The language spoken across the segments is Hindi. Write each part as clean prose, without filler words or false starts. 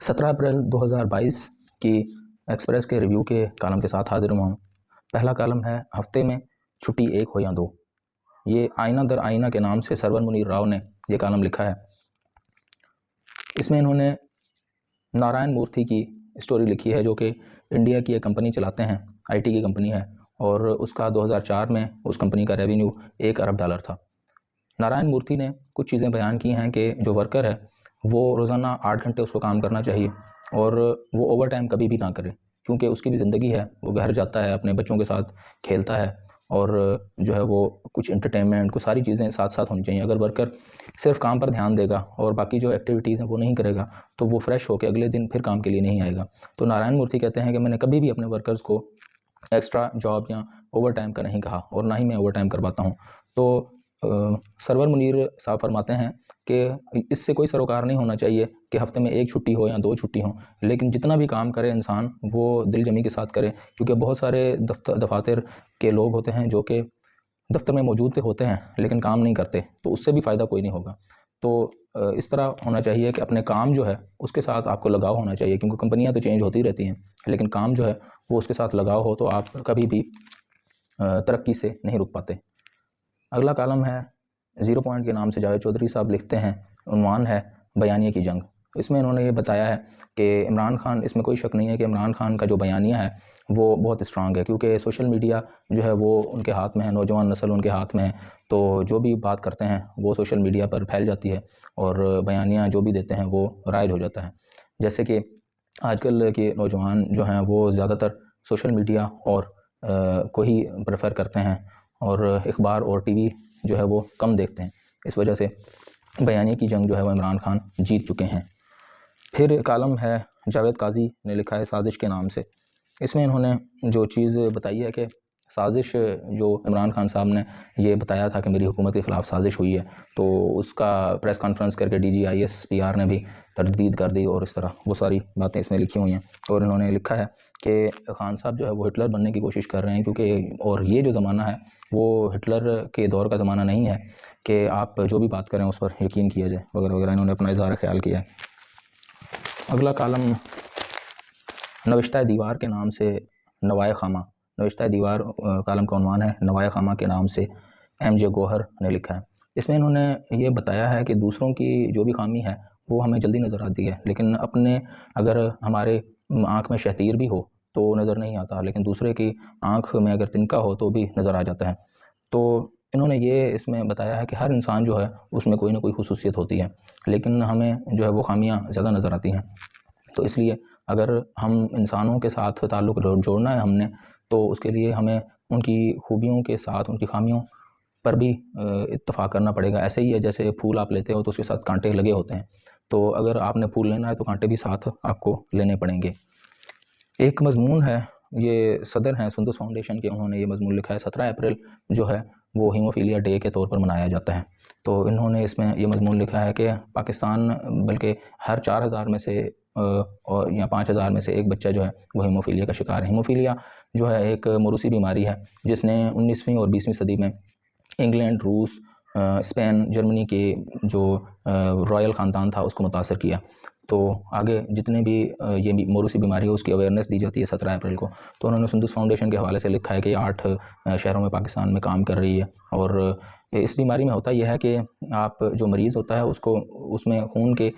17 अप्रैल 2022 की एक्सप्रेस के रिव्यू के कॉलम के साथ हाजिर हुआ हूँ। पहला कॉलम है हफ्ते में छुट्टी 1 हो या 2। ये आईना दर आईना के नाम से सरवर मुनीर राव ने ये कॉलम लिखा है। इसमें इन्होंने नारायण मूर्ति की स्टोरी लिखी है, जो कि इंडिया की एक कंपनी चलाते हैं, आईटी की कंपनी है, और उसका 2004 में उस कंपनी का रेवेन्यू $1 अरब था। नारायण मूर्ति ने कुछ चीज़ें बयान की हैं कि जो वर्कर है वो रोज़ाना 8 घंटे उसको काम करना चाहिए और वो ओवर टाइम कभी भी ना करे, क्योंकि उसकी भी ज़िंदगी है। वो घर जाता है, अपने बच्चों के साथ खेलता है, और जो है वो कुछ एंटरटेनमेंट, कुछ सारी चीज़ें साथ साथ होनी चाहिए। अगर वर्कर सिर्फ काम पर ध्यान देगा और बाकी जो एक्टिविटीज़ हैं वो नहीं करेगा तो वो फ्रेश होकर अगले दिन फिर काम के लिए नहीं आएगा। तो नारायण मूर्ति कहते हैं कि मैंने कभी भी अपने वर्कर्स को एक्स्ट्रा जॉब या ओवर टाइम का नहीं कहा और ना ही मैं ओवर टाइम करवाता हूँ। तो सरवर मुनीर साहब फरमाते हैं कि इससे कोई सरोकार नहीं होना चाहिए कि हफ्ते में 1 छुट्टी हो या 2 छुट्टी हो, लेकिन जितना भी काम करे इंसान वो दिल जमी के साथ करे, क्योंकि बहुत सारे दफातर के लोग होते हैं जो कि दफ्तर में मौजूद होते हैं लेकिन काम नहीं करते, तो उससे भी फ़ायदा कोई नहीं होगा। तो इस तरह होना चाहिए कि अपने काम जो है उसके साथ आपको लगाव होना चाहिए, क्योंकि कंपनियां तो चेंज होती रहती हैं, लेकिन काम जो है वो उसके साथ लगाव हो तो आप कभी भी तरक्की से नहीं रुक पाते। अगला कॉलम है 0 पॉइंट के नाम से जावेद चौधरी साहब लिखते हैं। उन्वान है बयानिया की जंग। इसमें इन्होंने ये बताया है कि इमरान खान, इसमें कोई शक नहीं है कि इमरान खान का जो बयानिया है वो बहुत स्ट्रांग है, क्योंकि सोशल मीडिया जो है वो उनके हाथ में है, नौजवान नस्ल उनके हाथ में है। तो जो भी बात करते हैं वो सोशल मीडिया पर फैल जाती है और बयानिया जो भी देते हैं वो राइज हो जाता है। जैसे कि आजकल के नौजवान जो हैं वो ज़्यादातर सोशल मीडिया और को ही प्रेफर करते हैं और अखबार और टीवी जो है वो कम देखते हैं। इस वजह से बयानिया की जंग जो है वो इमरान खान जीत चुके हैं। फिर कॉलम है जावेद काजी ने लिखा है साजिश के नाम से। इसमें इन्होंने जो चीज़ बताई है कि साजिश, जो इमरान खान साहब ने ये बताया था कि मेरी हुकूमत के ख़िलाफ़ साजिश हुई है, तो उसका प्रेस कॉन्फ्रेंस करके DGISPR ने भी तरदीद कर दी, और इस तरह वो सारी बातें इसमें लिखी हुई हैं। और इन्होंने लिखा है कि खान साहब जो है वो हिटलर बनने की कोशिश कर रहे हैं, क्योंकि और ये जो ज़माना है वो हिटलर के दौर का ज़माना नहीं है कि आप जो भी बात करें उस पर यकीन किया जाए वगैरह वगैरह। इन्होंने अपना इज़हार ख्याल किया है। अगला कॉलम नविश्ता दीवार के नाम से नवाए खामा। नविश्ता दीवार कॉलम का उन्वान है नवाए खामा के नाम से MJ गौहर ने लिखा है। इसमें इन्होंने ये बताया है कि दूसरों की जो भी खामी है वो हमें जल्दी नज़र आती है, लेकिन अपने अगर हमारे आँख में शहतीर भी हो तो नज़र नहीं आता, लेकिन दूसरे की आँख में अगर तिनका हो तो भी नज़र आ जाता है। तो इन्होंने ये इसमें बताया है कि हर इंसान जो है उसमें कोई ना कोई खुसूसियत होती है, लेकिन हमें जो है वो खामियाँ ज़्यादा नज़र आती हैं। तो इसलिए अगर हम इंसानों के साथ ताल्लुक़ जोड़ना है हमने, तो उसके लिए हमें उनकी खूबियों के साथ उनकी खामियों पर भी इत्तेफाक करना पड़ेगा। ऐसे ही है जैसे फूल आप लेते हो तो उसके साथ कांटे लगे होते हैं, तो अगर आपने फूल लेना है तो कांटे भी साथ आपको लेने पड़ेंगे। एक मज़मून है, ये सदर हैं सुंदस फाउंडेशन के, उन्होंने ये मज़मून लिखा है 17 अप्रैल जो है वो हीमोफीलिया डे के तौर पर मनाया जाता है। तो इन्होंने इसमें ये मज़मून लिखा है कि पाकिस्तान बल्कि हर 4000 में से और या 5000 में से एक बच्चा जो है वो हीमोफीलिया का शिकार है। हीमोफीलिया जो है एक मौरूसी बीमारी है जिसने 19वीं और 20वीं सदी में इंग्लैंड, रूस, स्पेन, जर्मनी के जो रॉयल ख़ानदान था उसको मुतासर किया। तो आगे जितने भी ये मौरूसी बीमारी है उसकी अवेयरनेस दी जाती है 17 अप्रैल को। तो उन्होंने सुंदस फाउंडेशन के हवाले से लिखा है कि 8 शहरों में पाकिस्तान में काम कर रही है। और इस बीमारी में होता यह है कि आप जो मरीज़ होता है उसको उसमें खून के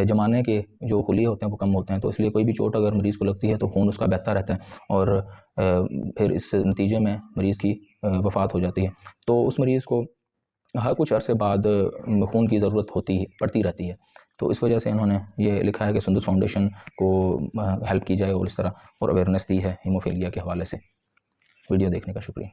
जमाने के जो खुलिये होते हैं वो कम होते हैं, तो इसलिए कोई भी चोट अगर मरीज़ को लगती है तो खून उसका बहता रहता है और फिर इस नतीजे में मरीज़ की वफ़ात हो जाती है। तो उस मरीज़ को हर कुछ अरसे बाद खून की ज़रूरत पड़ती रहती है। तो इस वजह से इन्होंने ये लिखा है कि सुंदस फाउंडेशन को हेल्प की जाए और इस तरह और अवेयरनेस दी है हीमोफीलिया के हवाले से। वीडियो देखने का शुक्रिया।